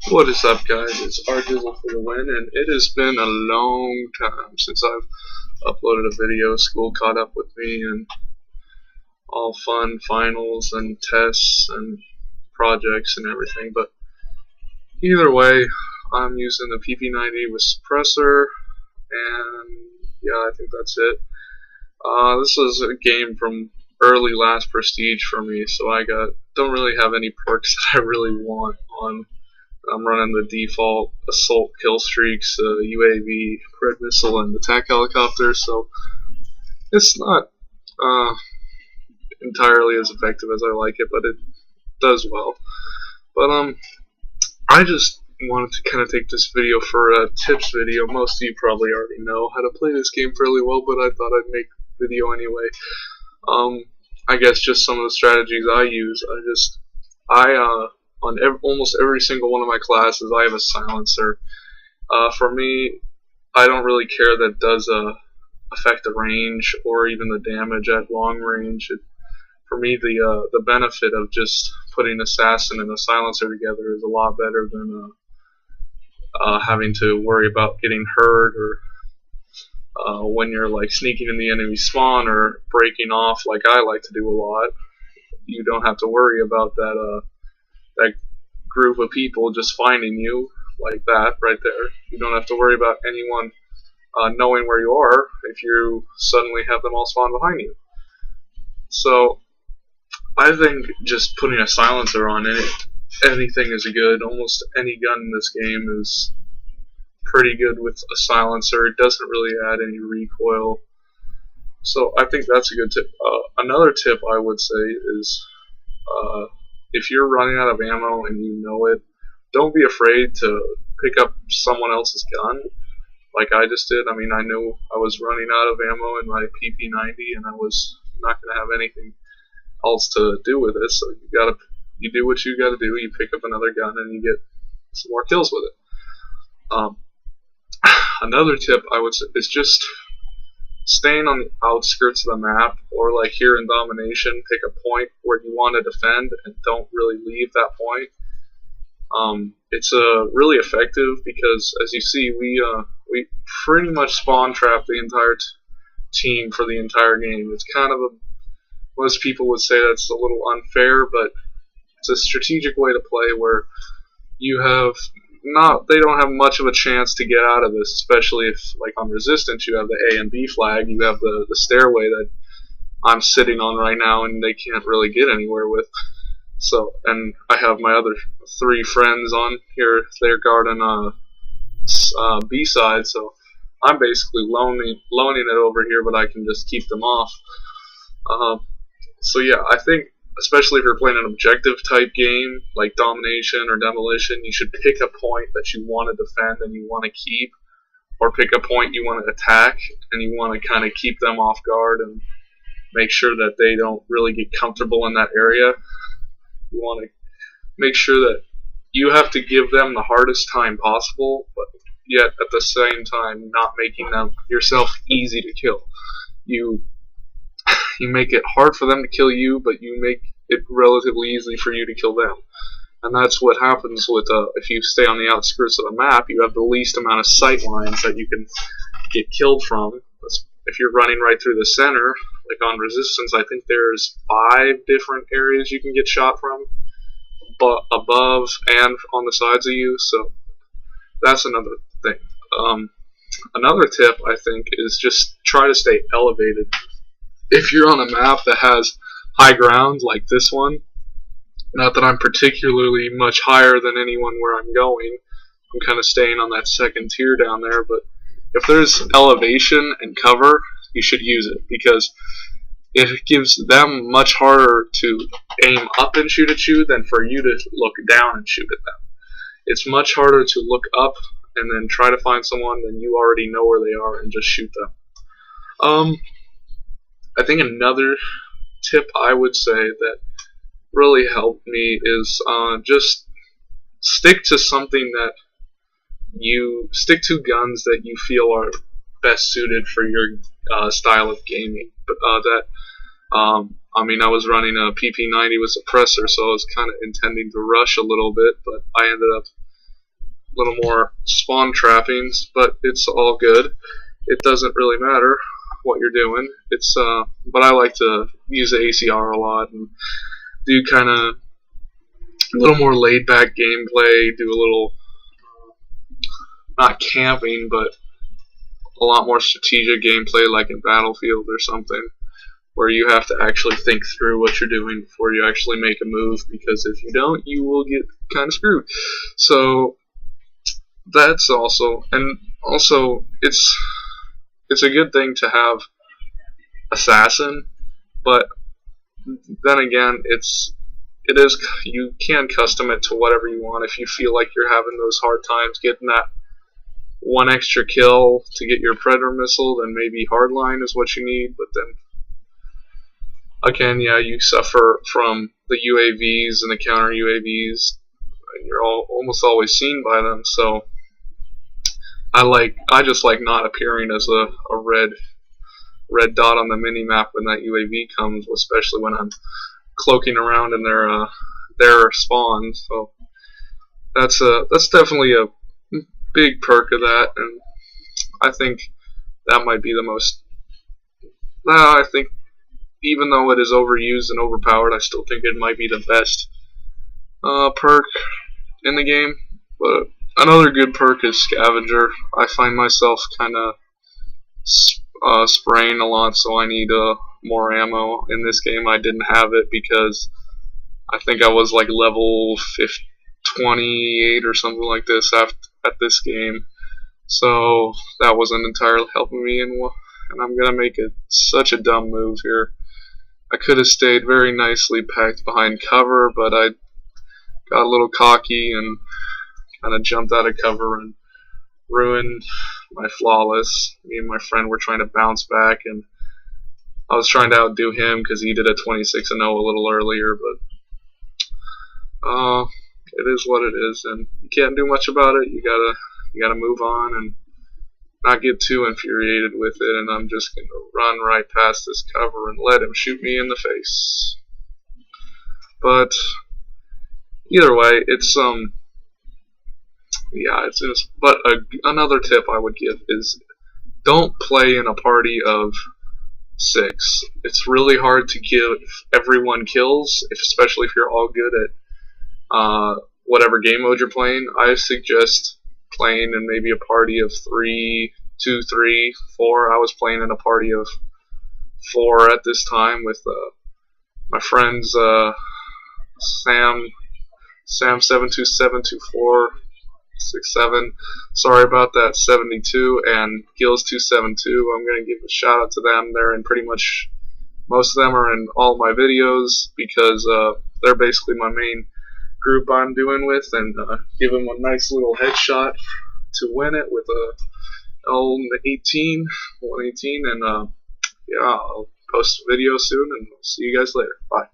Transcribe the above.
What is up, guys? It's Ardizzle for the win, and it has been a long time since I've uploaded a video. School caught up with me, and all fun finals and tests and projects and everything. But either way, I'm using the PP90 with suppressor, and yeah, I think that's it. This is a game from early last prestige for me, so I don't really have any perks that I really want on. I'm running the default assault kill streaks, UAV, red missile, and attack helicopter, so it's not entirely as effective as I like it, but it does well. But I just wanted to kind of take this video for a tips video. Most of you probably already know how to play this game fairly well, but I thought I'd make a video anyway. I guess just some of the strategies I use. On almost every single one of my classes, I have a silencer. For me, I don't really care that it does affect the range or even the damage at long range. For me, the benefit of just putting assassin and a silencer together is a lot better than having to worry about getting hurt or when you're like sneaking in the enemy spawn or breaking off like I like to do a lot. You don't have to worry about that group of people just finding you like that right there. You don't have to worry about anyone knowing where you are if you suddenly have them all spawn behind you. So I think just putting a silencer on anything is good. Almost any gun in this game is pretty good with a silencer. It doesn't really add any recoil. So I think that's a good tip. Another tip I would say is if you're running out of ammo and you know it, don't be afraid to pick up someone else's gun like I just did. I mean, I knew I was running out of ammo in my PP90 and I was not going to have anything else to do with it, so you do what you gotta do. You pick up another gun and you get some more kills with it. Another tip I would say is just staying on the outskirts of the map, or like here in Domination, pick a point where you want to defend and don't really leave that point. It's really effective because, as you see, we pretty much spawn trap the entire team for the entire game. It's kind of most people would say that's a little unfair, but it's a strategic way to play where they don't have much of a chance to get out of this, especially if, like on Resistance, you have the A and B flag, you have the stairway that I'm sitting on right now and they can't really get anywhere with. So, and I have my other 3 friends on here, they're guarding B side, so I'm basically loaning it over here, but I can just keep them off. So yeah, I think especially if you're playing an objective type game like Domination or Demolition, you should pick a point that you want to defend and you want to keep, or pick a point you want to attack and you want to kind of keep them off guard and make sure that they don't really get comfortable in that area. You want to make sure that you have to give them the hardest time possible, but yet at the same time not making yourself easy to kill. You make it hard for them to kill you, but you make it relatively easy for you to kill them. And that's what happens with if you stay on the outskirts of the map, you have the least amount of sight lines that you can get killed from. If you're running right through the center, like on Resistance, I think there's 5 different areas you can get shot from, but above and on the sides of you, so that's another thing. Another tip, I think, is just try to stay elevated. If you're on a map that has high ground like this one, not that I'm particularly much higher than anyone where I'm going, I'm kind of staying on that second tier down there, but if there's elevation and cover, you should use it because it gives them much harder to aim up and shoot at you than for you to look down and shoot at them. It's much harder to look up and then try to find someone than you already know where they are and just shoot them. I think another tip I would say that really helped me is just stick to guns that you feel are best suited for your style of gaming. I mean, I was running a PP90 with suppressor, so I was kind of intending to rush a little bit, but I ended up little more spawn trappings, but it's all good. It doesn't really matter what you're doing. It's but I like to use the ACR a lot and do kind of a little more laid back gameplay. Do a little not camping, but a lot more strategic gameplay, like in Battlefield or something, where you have to actually think through what you're doing before you actually make a move, because if you don't, you will get kind of screwed. So that's also, and also it's a good thing to have assassin, but then again, it is, you can custom it to whatever you want. If you feel like you're having those hard times getting that one extra kill to get your predator missile, then maybe hardline is what you need. But then again, yeah, you suffer from the UAVs and the counter UAVs, and you're almost always seen by them. So I just like not appearing as a red dot on the mini map when that UAV comes, especially when I'm cloaking around in their spawn. So that's definitely a big perk of that, and I think that might be the most. I think even though it is overused and overpowered, I still think it might be the best perk in the game. But another good perk is Scavenger. I find myself kind of spraying a lot, so I need more ammo. In this game, I didn't have it because I think I was like level 28 or something like this at this game, so that wasn't entirely helping me. And I'm gonna make such a dumb move here. I could have stayed very nicely packed behind cover, but I got a little cocky and kind of jumped out of cover and ruined my flawless. Me and my friend were trying to bounce back, and I was trying to outdo him because he did a 26-0 a little earlier, but it is what it is, and you can't do much about it. You gotta move on and not get too infuriated with it. And I'm just gonna run right past this cover and let him shoot me in the face. But either way, it's yeah, it's just. But another tip I would give is don't play in a party of 6. It's really hard to give everyone kills, especially if you're all good at whatever game mode you're playing. I suggest playing in maybe a party of 3, 2, 3, 4. I was playing in a party of 4 at this time with my friends Sam 7272467. Sorry about that, 72, and Gills 272. I'm gonna give a shout out to them. They're in pretty much, most of them are in all my videos because they're basically my main group I'm doing with, and give them a nice little headshot to win it with a 118, and yeah, I'll post a video soon, and I'll see you guys later. Bye.